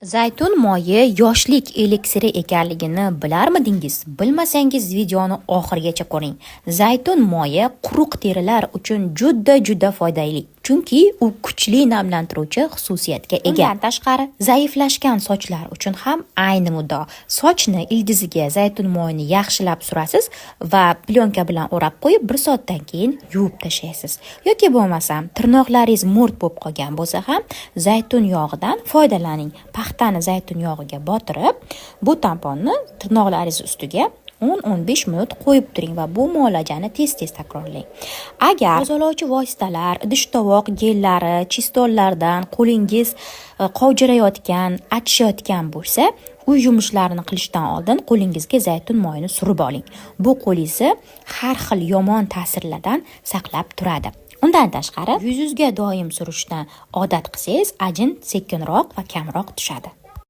Zaytun moyi yoshlik eliksiri ekanligini bilarmidingiz? Bilmasangiz videoni oxirigacha ko'ring. Zaytun moyi quruq terilar uchun juda foydali. Chunki u kuchli namlantiruvchi xususiyatga ega. Undan tashqari, zaiflashgan sochlar uchun ham ayni muddo. Sochni ildiziga zaytun moyini yaxshilab surasiz va plyonka bilan o'rab qo'yib 1 soatdan keyin yuvib tashlaysiz. Yoki bo'lmasam, tirnoqlaringiz mo'rt bo'lib qolgan bo'lsa ham, zaytun yog'idan foydalaning. Paxtani zaytun yog'iga botirib, bu tamponni tirnoqlaringiz ustiga 10-15 minut qo'yib turing va bu muolajani tez takrorlang. Agar tozalovchi vositalar, idish-tovoq gellari, chistollardan qo'lingiz qovjirayotgan, achishayotgan bo'lsa, uy yumushlarini qilishdan oldin qo'lingizga zaytun moyini surib oling. Bu qo'lingizni har xil yomon ta'sirlardan saqlab turadi. Undan tashqari, yuzingizga doim surishdan odat qilsangiz, ajin sekinroq va kamroq tushadi.